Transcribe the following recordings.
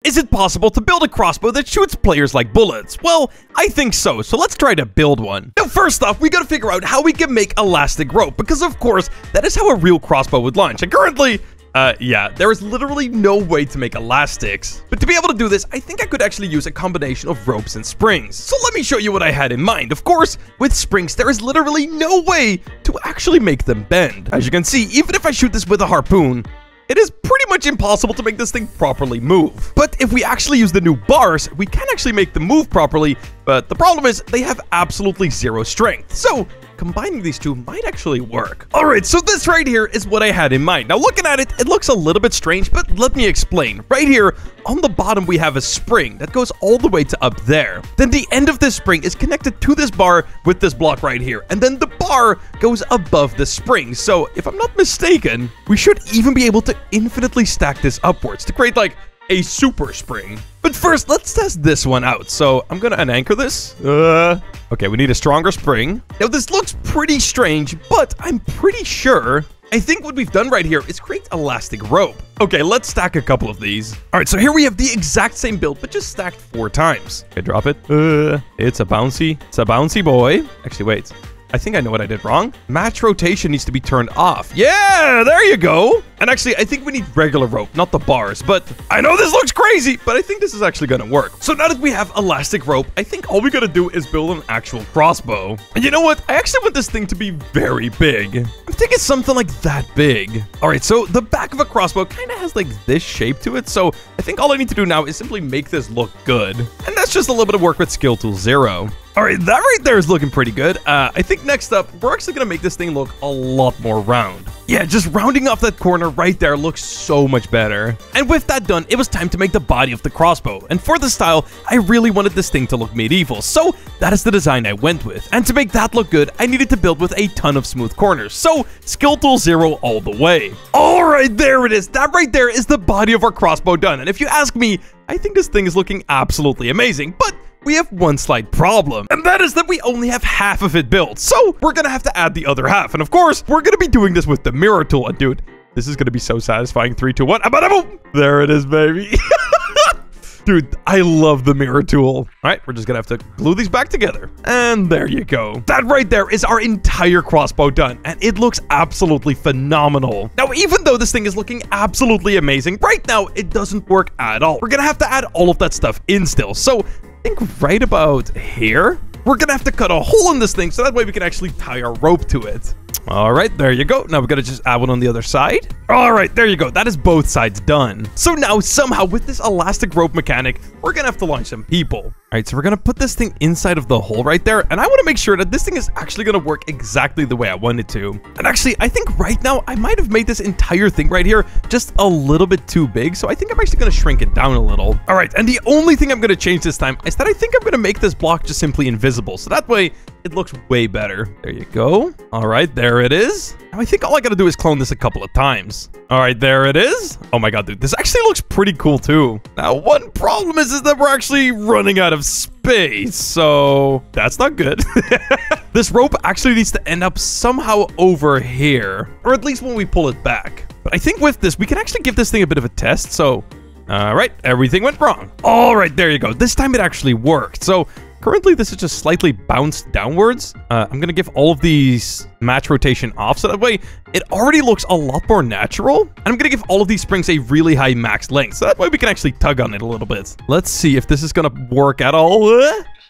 Is it possible to build a crossbow that shoots players like bullets? Well, I think so, so let's try to build one. Now, first off, we gotta figure out how we can make elastic rope, because of course, that is how a real crossbow would launch. And currently, yeah, there is literally no way to make elastics. But to be able to do this, I think I could actually use a combination of ropes and springs. So let me show you what I had in mind. Of course, with springs, there is literally no way to actually make them bend. As you can see, even if I shoot this with a harpoon, it is pretty much impossible to make this thing properly move. But if we actually use the new bars, we can actually make them move properly, but the problem is they have absolutely zero strength. So combining these two might actually work. All right, so this right here is what I had in mind. Now, looking at it, it looks a little bit strange, but let me explain. Right here, on the bottom, we have a spring that goes all the way to up there. Then the end of this spring is connected to this bar with this block right here. And then the bar goes above the spring. So if I'm not mistaken, we should even be able to infinitely stack this upwards to create like a super spring. But first, let's test this one out. So I'm gonna unanchor this. Okay, we need a stronger spring. Now, this looks pretty strange, but I'm pretty sure I think what we've done right here is create elastic rope. Okay, let's stack a couple of these. All right, so here we have the exact same build, but just stacked 4 times. Okay, drop it. It's a bouncy boy. Actually, wait. I think I know what I did wrong. Match rotation needs to be turned off. Yeah, there you go. And actually, I think we need regular rope, not the bars. But I know this looks crazy, but I think this is actually going to work. So now that we have elastic rope, I think all we got to do is build an actual crossbow. And you know what? I actually want this thing to be very big. I'm thinking something like that big. All right, so the back of a crossbow kind of has like this shape to it. So I think all I need to do now is simply make this look good. And that's just a little bit of work with skill tool 0. All right, that right there is looking pretty good. I think next up, we're actually going to make this thing look a lot more round. Yeah, just rounding off that corner right there looks so much better. And with that done, it was time to make the body of the crossbow. And for the style, I really wanted this thing to look medieval. So that is the design I went with. And to make that look good, I needed to build with a ton of smooth corners. So skill tool 0 all the way. All right, there it is. That right there is the body of our crossbow done. And if you ask me, I think this thing is looking absolutely amazing. But we have one slight problem, and that is that we only have half of it built. So we're gonna have to add the other half. And of course, we're gonna be doing this with the mirror tool. And dude, this is gonna be so satisfying. 3, 2, 1. There it is, baby. Dude, I love the mirror tool. All right, we're just gonna have to glue these back together. And there you go. That right there is our entire crossbow done, and it looks absolutely phenomenal. Now, even though this thing is looking absolutely amazing, right now, it doesn't work at all. We're gonna have to add all of that stuff in still. So I think right about here, we're gonna have to cut a hole in this thing so that way we can actually tie our rope to it. All right, there you go. Now we gotta just add one on the other side. All right, there you go. That is both sides done. So now somehow with this elastic rope mechanic, we're gonna have to launch some people. All right, so we're gonna put this thing inside of the hole right there. And I wanna make sure that this thing is actually gonna work exactly the way I want it to. And actually, I think right now I might have made this entire thing right here just a little bit too big. So I think I'm actually gonna shrink it down a little. All right, and the only thing I'm gonna change this time is that I think I'm gonna make this block just simply invisible. So that way it looks way better. There you go. All right, there it is. Now I think all I gotta do is clone this a couple of times. All right, there it is. Oh my god, dude, this actually looks pretty cool too. Now, one problem is that we're actually running out of space, so that's not good. This rope actually needs to end up somehow over here, or at least when we pull it back. But I think with this, we can actually give this thing a bit of a test, so... All right, everything went wrong. All right, there you go. This time it actually worked. So currently this is just slightly bounced downwards. I'm going to give all of these match rotation off so that way it already looks a lot more natural. And I'm going to give all of these springs a really high max length so that way we can actually tug on it a little bit. Let's see if this is going to work at all.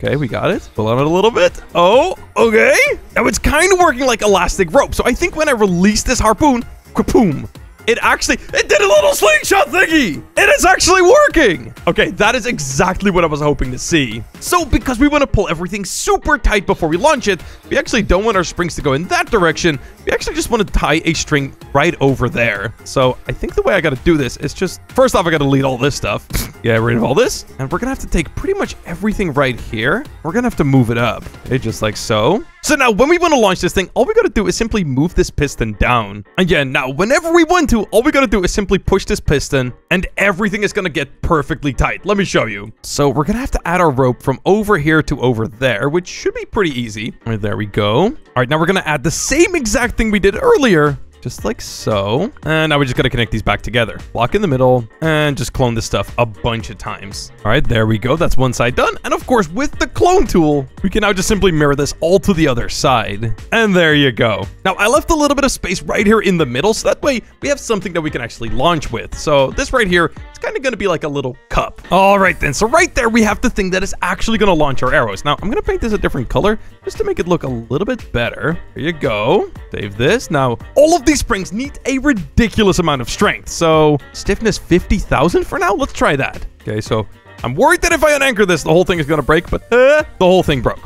Okay, we got it. Pull on it a little bit. Oh, okay. Now it's kind of working like elastic rope. So I think when I release this harpoon, kapoom. It did a little slingshot thingy. It is actually working. Okay, that is exactly what I was hoping to see. So because we want to pull everything super tight before we launch it, we actually don't want our springs to go in that direction. We actually just want to tie a string right over there. So I think the way I got to do this is just, first off, I got to delete all this stuff. Get rid of all this. And we're going to have to take pretty much everything right here. We're going to have to move it up. Okay, just like so. So now when we want to launch this thing, all we got to do is simply move this piston down. And yeah, now whenever we want to, all we got to do is simply push this piston and everything is going to get perfectly tight. Let me show you. So we're going to have to add our rope from over here to over there, which should be pretty easy. All right, there we go. All right, now we're going to add the same exact thing we did earlier, just like so. And now we just got to connect these back together. Block in the middle and just clone this stuff a bunch of times. All right, there we go. That's one side done. And of course, with the clone tool, we can now just simply mirror this all to the other side. And there you go. Now, I left a little bit of space right here in the middle, so that way we have something that we can actually launch with. So this right here, it's kind of going to be like a little cup. All right, then. So right there, we have the thing that is actually going to launch our arrows. Now, I'm going to paint this a different color just to make it look a little bit better. There you go. Save this. Now, all of these springs need a ridiculous amount of strength. So stiffness 50,000 for now. Let's try that. Okay, so I'm worried that if I unanchor this, the whole thing is going to break, but the whole thing broke.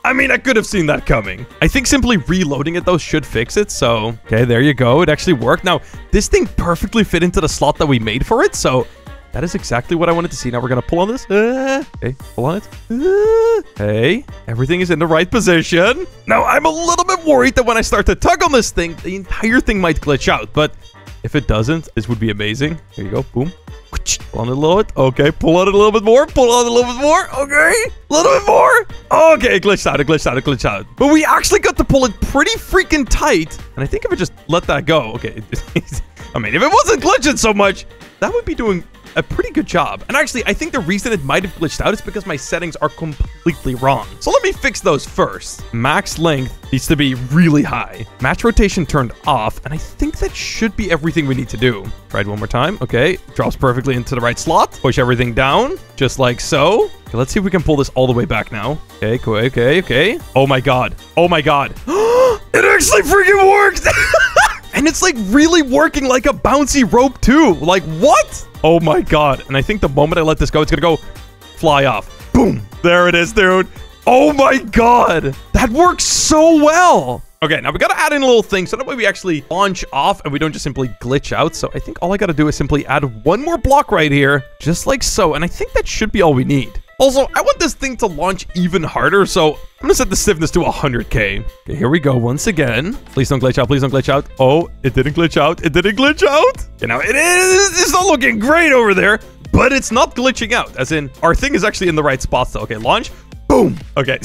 I mean, I could have seen that coming. I think simply reloading it, though, should fix it. So, okay, there you go. It actually worked. Now, this thing perfectly fit into the slot that we made for it. So that is exactly what I wanted to see. Now we're going to pull on this. Okay, pull on it. Hey, everything is in the right position. Now, I'm a little bit worried that when I start to tug on this thing, the entire thing might glitch out. But if it doesn't, this would be amazing. Here you go. Boom. Pull on it a little bit. Okay, pull on it a little bit more. Pull on it a little bit more. Okay, a little bit more. Okay, it glitched out. It glitched out. It glitched out. But we actually got to pull it pretty freaking tight. And I think if I just let that go, okay. I mean, if it wasn't glitching so much, that would be doing a pretty good job. And actually, I think the reason it might have glitched out is because my settings are completely wrong. So let me fix those first. Max length needs to be really high. Match rotation turned off, and I think that should be everything we need to do. Try it one more time. Okay, drops perfectly into the right slot. Push everything down, just like so. Okay, let's see if we can pull this all the way back now. Okay, cool, okay. Oh my god. Oh my god. It actually freaking worked! And it's like really working like a bouncy rope too. Like, what? Oh my god. And I think the moment I let this go, it's gonna go fly off. Boom. There it is, dude. Oh my god. That works so well. Okay, now we gotta add in a little thing so that way we actually launch off and we don't just simply glitch out. So I think all I gotta do is simply add one more block right here, just like so. And I think that should be all we need. Also, I want this thing to launch even harder, so I'm gonna set the stiffness to 100k. Okay, here we go once again. Please don't glitch out, please don't glitch out. Oh, it didn't glitch out, it didn't glitch out. Okay, now it's not looking great over there, but it's not glitching out, as in our thing is actually in the right spot still. Okay, launch, boom. Okay.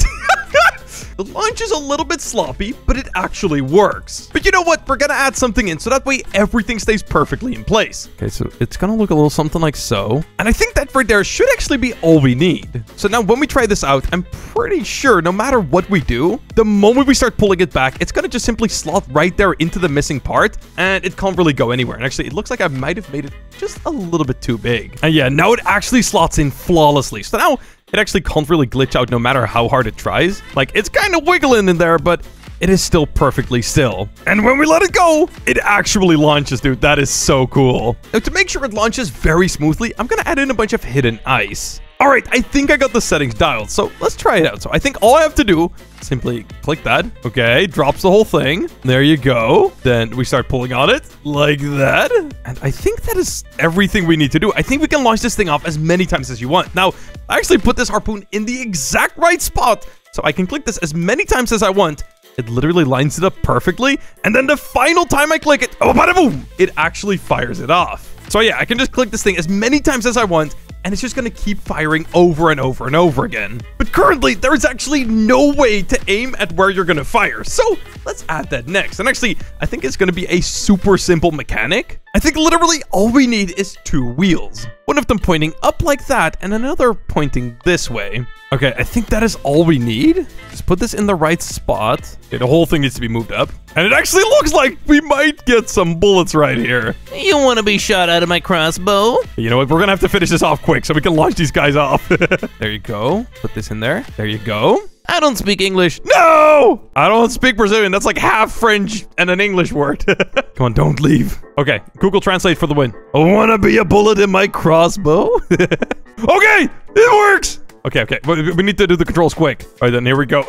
The launch is a little bit sloppy, but it actually works. But you know what? We're gonna add something in so that way everything stays perfectly in place. Okay, so it's gonna look a little something like so. And I think that right there should actually be all we need. So now when we try this out, I'm pretty sure no matter what we do, the moment we start pulling it back, it's gonna just simply slot right there into the missing part, and it can't really go anywhere. And actually, it looks like I might have made it just a little bit too big. And yeah, now it actually slots in flawlessly. So now it actually can't really glitch out no matter how hard it tries. Like, it's kind of wiggling in there, but it is still perfectly still. And when we let it go, it actually launches, dude. That is so cool. Now, to make sure it launches very smoothly, I'm gonna add in a bunch of hidden ice. All right, I think I got the settings dialed, so let's try it out. So I think all I have to do, simply click that. Okay, drops the whole thing. There you go. Then we start pulling on it like that. And I think that is everything we need to do. I think we can launch this thing off as many times as you want. Now, I actually put this harpoon in the exact right spot, so I can click this as many times as I want. It literally lines it up perfectly. And then the final time I click it, oh, bada boom, it actually fires it off. So yeah, I can just click this thing as many times as I want, and it's just going to keep firing over and over and over again. But currently, there is actually no way to aim at where you're going to fire. So let's add that next. And actually, I think it's going to be a super simple mechanic. I think literally all we need is 2 wheels. One of them pointing up like that, and another pointing this way. Okay, I think that is all we need. Just put this in the right spot. Okay, the whole thing needs to be moved up. And it actually looks like we might get some bullets right here. You want to be shot out of my crossbow? You know what? We're going to have to finish this off quick so we can launch these guys off. There you go. Put this in there. There you go. I don't speak English. No! I don't speak Brazilian. That's like half French and an English word. Come on, don't leave. Okay, Google Translate for the win. I want to be a bullet in my crossbow. Okay, it works. Okay. We need to do the controls quick. All right, then here we go.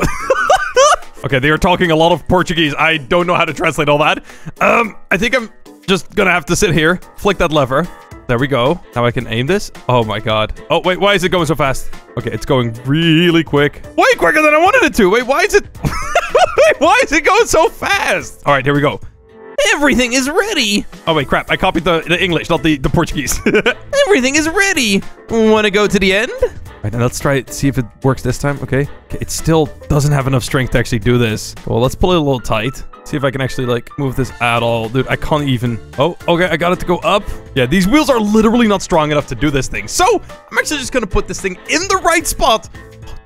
Okay, they are talking a lot of Portuguese. I don't know how to translate all that. I think I'm just gonna have to sit here, flick that lever. There we go. Now I can aim this. Oh my god. Oh, wait, why is it going so fast? Okay, it's going really quick. Way quicker than I wanted it to. Wait, why is it... Wait, why is it going so fast? All right, here we go. Everything is ready. Oh, wait, crap. I copied the English, not the Portuguese. Everything is ready. Want to go to the end? All right, now let's try it, see if it works this time. Okay, it still doesn't have enough strength to actually do this. Well, let's pull it a little tight. See if I can actually, like, move this at all. Dude, I can't even... Oh, okay, I got it to go up. Yeah, these wheels are literally not strong enough to do this thing. So, I'm actually just gonna put this thing in the right spot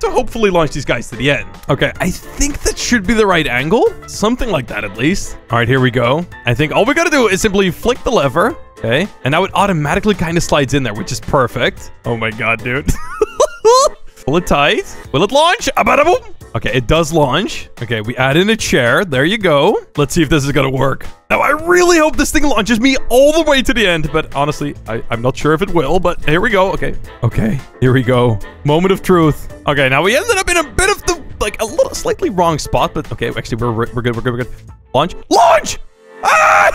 to hopefully launch these guys to the end. Okay, I think that should be the right angle. Something like that, at least. All right, here we go. I think all we gotta do is simply flick the lever. Okay, and now it automatically kind of slides in there, which is perfect. Oh my god, dude. Pull it tight. Will it launch? Abadaboom. Okay, it does launch. Okay, we add in a chair. There you go. Let's see if this is gonna work. Now, I really hope this thing launches me all the way to the end, but honestly, I'm not sure if it will, but here we go. Okay, here we go. Moment of truth. Okay, now we ended up in a bit of the, like, a little slightly wrong spot, but okay, actually, we're good. Launch. Launch! Ah!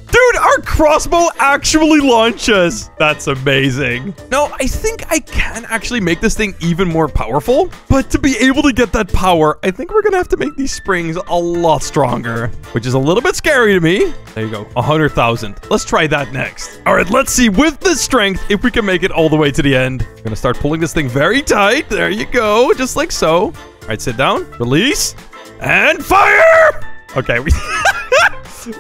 Dude, our crossbow actually launches. That's amazing. Now, I think I can actually make this thing even more powerful. But to be able to get that power, I think we're going to have to make these springs a lot stronger, which is a little bit scary to me. There you go. 100,000. Let's try that next. All right, let's see with the strength if we can make it all the way to the end. I'm going to start pulling this thing very tight. There you go. Just like so. All right, sit down. Release. And fire! Okay,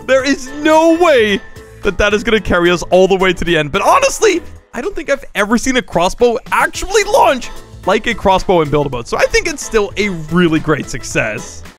there is no way that that is going to carry us all the way to the end. But honestly, I don't think I've ever seen a crossbow actually launch like a crossbow in Build-A-Boat. So I think it's still a really great success.